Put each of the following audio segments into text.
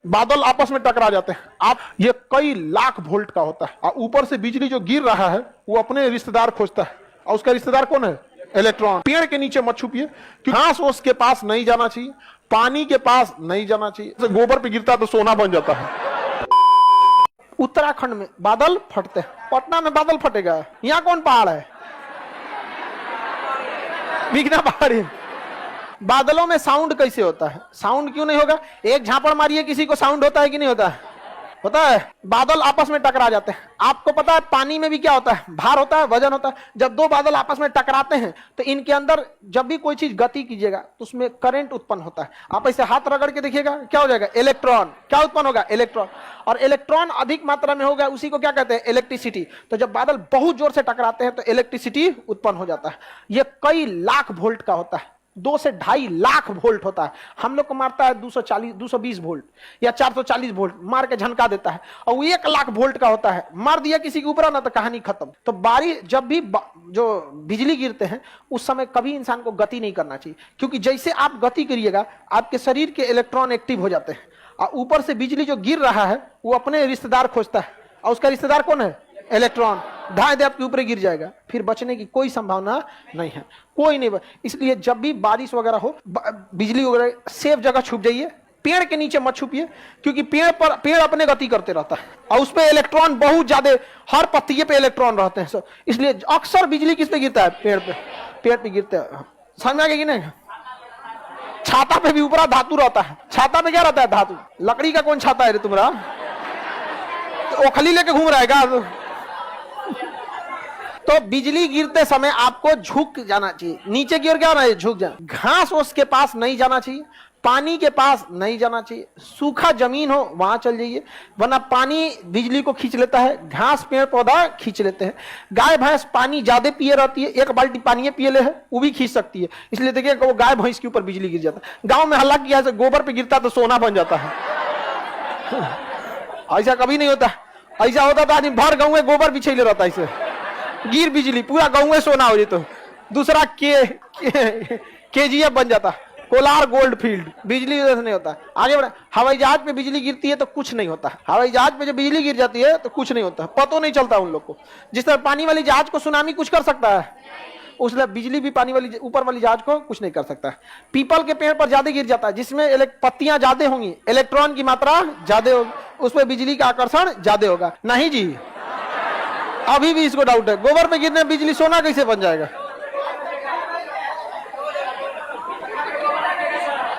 बादल आपस में टकरा जाते हैं। आप ये कई लाख वोल्ट का होता है और ऊपर से बिजली जो गिर रहा है वो अपने रिश्तेदार खोजता है और उसका रिश्तेदार कौन है? इलेक्ट्रॉन। पेड़ के नीचे मत छुपिए, घास ओस के पास नहीं जाना चाहिए, पानी के पास नहीं जाना चाहिए। गोबर पे गिरता तो सोना बन जाता है। उत्तराखंड में बादल फटते हैं, पटना में बादल फटेगा। यहाँ कौन पहाड़ है? बिगना पहाड़ी। बादलों में साउंड कैसे होता है? साउंड क्यों नहीं होगा? एक झापड़ मारिए किसी को, साउंड होता है कि नहीं होता है? होता है। बादल आपस में टकरा जाते हैं। आपको पता है पानी में भी क्या होता है? भार होता है, वजन होता है। जब दो बादल आपस में टकराते हैं तो इनके अंदर जब भी कोई चीज गति कीजिएगा तो उसमें करंट उत्पन्न होता है। आप ऐसे हाथ रगड़ के देखिएगा, क्या हो जाएगा? इलेक्ट्रॉन। क्या उत्पन्न होगा? इलेक्ट्रॉन। और इलेक्ट्रॉन अधिक मात्रा में होगा, उसी को क्या कहते हैं? इलेक्ट्रिसिटी। तो जब बादल बहुत जोर से टकराते हैं तो इलेक्ट्रिसिटी उत्पन्न हो जाता है। यह कई लाख वोल्ट का होता है, 2 से 2.5 लाख वोल्ट होता है। हम लोग को मारता है 240 220 वोल्ट या 440 वोल्ट, मार के झनका देता है। और वो 1 लाख वोल्ट का होता है, मार दिया किसी के ऊपर ना तो कहानी खत्म। तो बारिश जब भी जो बिजली गिरते हैं उस समय कभी इंसान को गति नहीं करना चाहिए, क्योंकि जैसे आप गति करिएगा आपके शरीर के इलेक्ट्रॉन एक्टिव हो जाते हैं और ऊपर से बिजली जो गिर रहा है वो अपने रिश्तेदार खोजता है और उसका रिश्तेदार कौन है? इलेक्ट्रॉन। ढाई दे आपके ऊपर गिर जाएगा, फिर बचने की कोई संभावना नहीं है, कोई नहीं। इसलिए जब भी बारिश वगैरह हो, बिजली वगैरह, सेफ जगह छुप जाइए, पेड़ के नीचे मत छुपिए, क्योंकि पेड़ अपने गति करते रहता है और उस पे इलेक्ट्रॉन बहुत ज्यादा, हर पत्तिये पे इलेक्ट्रॉन रहते हैं। इसलिए अक्सर बिजली किस पे गिरता है? पेड़ पे गिरता है। समझ में आ गया कि नहीं? छाता पे भी ऊपर धातु रहता है। छाता पे क्या रहता है? धातु। लकड़ी का कौन छाता है रे तुम्हारा? ओखली लेके घूम रहा है। तो बिजली गिरते समय आपको झुक जाना चाहिए, नीचे की ओर क्या होना है? झुक जाना। घास ओस के पास नहीं जाना चाहिए, पानी के पास नहीं जाना चाहिए। सूखा जमीन हो वहां चल जाइए, वरना पानी बिजली को खींच लेता है, घास पेड़ पौधा खींच लेते हैं। गाय भैंस पानी ज्यादा पिए रहती है, 1 बाल्टी पानी पिए ले है वो भी खींच सकती है। इसलिए देखिए वो गाय भैंस के ऊपर बिजली गिर जाता है। गांव में हल्ला किया, गोबर पे गिरता तो सोना बन जाता है। ऐसा कभी नहीं होता। ऐसा होता तो आदमी भर गाँव में गोबर बिछेले रहता है, ऐसे गिर बिजली पूरा गाँव में सोना हो जाता। दूसरा KGF बन जाता, कोलार गोल्ड फील्ड। बिजली वजह से नहीं होता। आगे बढ़े। हवाई जहाज पे बिजली गिरती है तो कुछ नहीं होता। हवाई जहाज पे जब बिजली गिर जाती है तो कुछ नहीं होता, पता नहीं चलता उन लोग को। जिस तरह पानी वाली जहाज को सुनामी कुछ कर सकता है, उसलिए बिजली भी पानी वाली ऊपर वाली जहाज को कुछ नहीं कर सकता है। पीपल के पेड़ पर ज्यादा गिर जाता है, जिसमें पत्तियां ज्यादा होंगी, इलेक्ट्रॉन की मात्रा ज्यादा होगी, उस पर बिजली का आकर्षण ज्यादा होगा। नहीं जी, अभी भी इसको डाउट है। गोबर पे गिरने बिजली सोना कैसे बन जाएगा?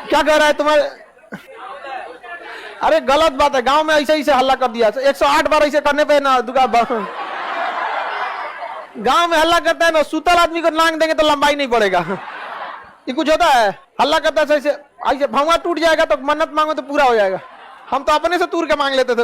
क्या कह रहा है तुम्हारे? अरे गलत बात है। गांव में ऐसे ही से हल्ला कर दिया, 108 बार ऐसे करने पे ना गांव में हल्ला करता है ना, सुतल आदमी को लांग देंगे तो लंबाई नहीं बढ़ेगा। ये कुछ होता है? हल्ला करता है ऐसे, भंवा टूट जाएगा तो मन्नत मांगो तो पूरा हो जाएगा। हम तो अपने से तूर के मांग लेते थे,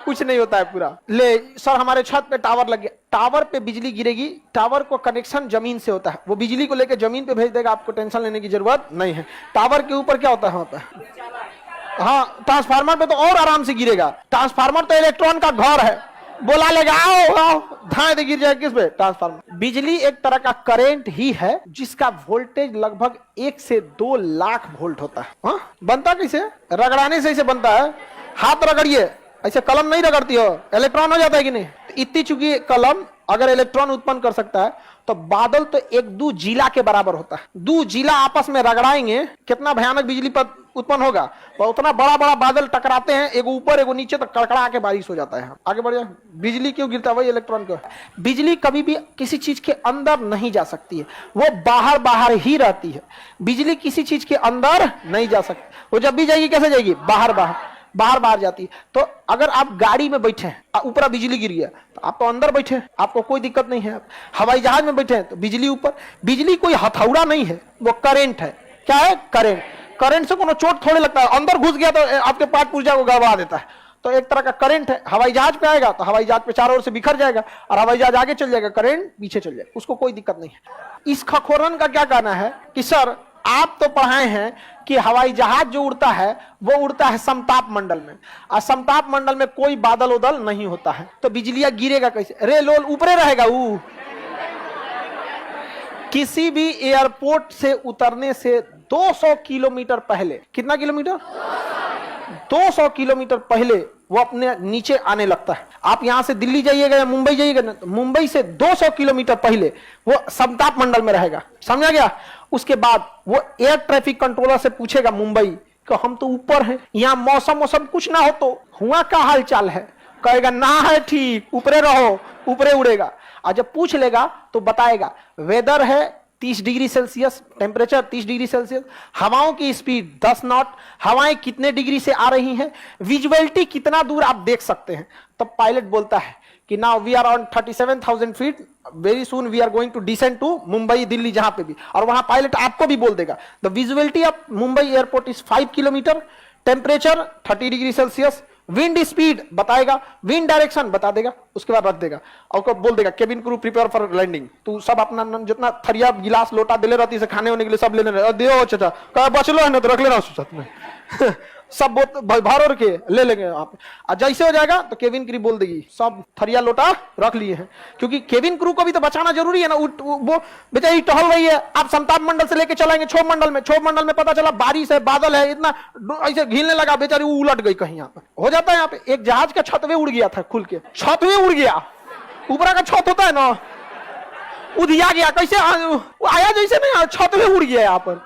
कुछ नहीं होता है पूरा। ले सर, हमारे छत पे टावर लग गया, टावर पे बिजली गिरेगी, टावर को कनेक्शन जमीन से होता है, वो बिजली को लेकर जमीन पे भेज देगा, आपको टेंशन लेने की जरूरत नहीं है। टावर के ऊपर क्या होता है? वहां पे हाँ, ट्रांसफार्मर पे तो और आराम से गिरेगा। ट्रांसफार्मर तो इलेक्ट्रॉन का घर है, बोला लेगा आओ धाए दे गिर जाए किस पे? ट्रांसफार्मर। बिजली एक तरह का करंट ही है जिसका वोल्टेज लगभग 1 से 2 लाख वोल्ट होता है। हाँ? बनता कैसे? रगड़ाने से ऐसे बनता है। हाथ रगड़िए, ऐसे कलम नहीं रगड़ती हो, इलेक्ट्रॉन हो जाता है कि नहीं? इतनी चूंकि कलम अगर इलेक्ट्रॉन उत्पन्न कर सकता है तो बादल तो 1-2 जिला के बराबर होता है। 2 जिला आपस में रगड़ाएंगे, कितना भयानक बिजली पर उत्पन्न होगा। तो उतना बड़ा बड़ा बादल टकराते हैं, एगो ऊपर एगो नीचे, तो कड़कड़ा के बारिश हो जाता है। आगे बढ़ जाए। बिजली क्यों गिरता है? वही इलेक्ट्रॉन को। बिजली कभी भी किसी चीज के अंदर नहीं जा सकती है, वो बाहर बाहर ही रहती है। बिजली किसी चीज के अंदर नहीं जा सकती, वो जब भी जाएगी कैसे जाएगी? बाहर बाहर जाती है। तो अगर आप गाड़ी में बैठे हैं, ऊपर बिजली गिरी है तो आप तो अंदर बैठे हैं, आपको कोई दिक्कत नहीं है। हवाई जहाज में बैठे हैं तो बिजली ऊपर। बिजली कोई हथौड़ा नहीं है, वो करंट है। क्या है? करंट। करंट से कोनो चोट थोड़े लगता है, अंदर घुस गया तो आपके पार्ट पुर्जा को गड़बड़ा देता है। तो एक तरह का करंट है। हवाई जहाज पे आएगा तो हवाई जहाज पे चारों ओर से बिखर जाएगा और हवाई जहाज आगे चल जाएगा, करंट पीछे चल जाएगा, उसको कोई दिक्कत नहीं है। इस खखोरन का क्या कहना है कि सर आप तो पढ़ाए हैं कि हवाई जहाज जो उड़ता है वो उड़ता है समताप मंडल में, और समताप मंडल में कोई बादल उदल नहीं होता है, तो बिजलियां गिरेगा कैसे? रे लोल ऊपरे रहेगा। किसी भी एयरपोर्ट से उतरने से 200 किलोमीटर पहले, कितना किलोमीटर? 200 किलोमीटर पहले वो अपने नीचे आने लगता है। आप यहां से दिल्ली जाइएगा या मुंबई जाइएगा ना, तो मुंबई से 200 किलोमीटर पहले वो समताप मंडल में रहेगा, समझा गया। उसके बाद वो एयर ट्रैफिक कंट्रोलर से पूछेगा मुंबई कि हम तो ऊपर हैं, यहाँ मौसम कुछ ना हो तो हुआ क्या हाल चाल है, कहेगा ना है ठीक, ऊपरे रहो, ऊपरे उड़ेगा। और जब पूछ लेगा तो बताएगा वेदर है 30 degree Celsius, temperature 30 degree Celsius, हवाओं की स्पीड 10 नॉट, हवाएं कितने डिग्री से आ रही हैं, विजुअलिटी कितना दूर आप देख सकते हैं। तब पायलट बोलता है कि now we are on 37,000 feet, very soon we are going to descend to Mumbai Delhi, जहां पे भी, और वहां पायलट आपको भी बोल देगा the visibility of Mumbai airport is 5 kilometre, temperature 30 degree Celsius, wind speed बताएगा, विंड डायरेक्शन बता देगा, उसके बाद रख देगा और बोल देगा cabin crew prepare for landing. तू सब अपना जितना थरिया गिलास लोटा दिले रहती से खाने होने के लिए सब लेने रहे, दियो चाचा कहा बचलो है ना तो रख लेना साथ में सब भर के ले लेंगे आप। और जैसे हो जाएगा तो केबिन क्रू बोल देगी सब थरिया लोटा रख लिए हैं, क्योंकि केबिन क्रू को भी तो बचाना जरूरी है ना। वो बेचारी टहल रही है, आप समताप मंडल से लेके चलाएंगे क्षोभ मंडल में पता चला बारिश है, बादल है, इतना ऐसे घिलने लगा, बेचारी वो उलट गई कहीं। यहाँ पे हो जाता है, यहाँ पे एक जहाज का छतवे उड़ गया था, खुल के छतवे उड़ गया, ऊपरा का छत होता है ना, उधिया गया, कैसे आया जैसे नहीं, छतवे उड़ गया यहाँ पर।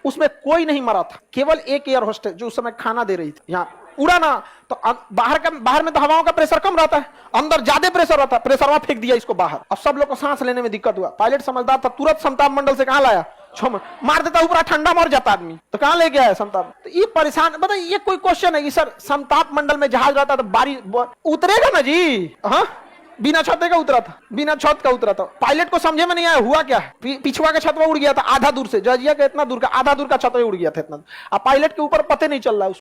उसमें कोई नहीं मरा था, केवल एक एयर होस्टेस जो उस समय खाना दे रही थी। यहाँ उड़ा ना तो बाहर में तो हवाओं का प्रेशर कम रहता है, अंदर ज्यादा प्रेशर रहता है, प्रेशर वहां फेंक दिया इसको बाहर। अब सब लोग को सांस लेने में दिक्कत हुआ। पायलट समझदार था, तुरंत समताप मंडल से कहां लाया, मार देता ऊपर, ठंडा मर जाता आदमी, तो कहां ले गया है समताप। तो ये परेशान, बताइए ये कोई क्वेश्चन है कि सर समताप मंडल में जहाज रहता तो बारिश उतरेगा ना जी। हाँ, बिना छत का उतरा था, बिना छत का उतरा था। पायलट को समझे में नहीं आया हुआ क्या है, पिछुआ का छतवा उड़ गया था आधा दूर से, जजिया का इतना दूर का आधा दूर का छतवा उड़ गया था इतना, अब पायलट के ऊपर पते नहीं चल रहा है।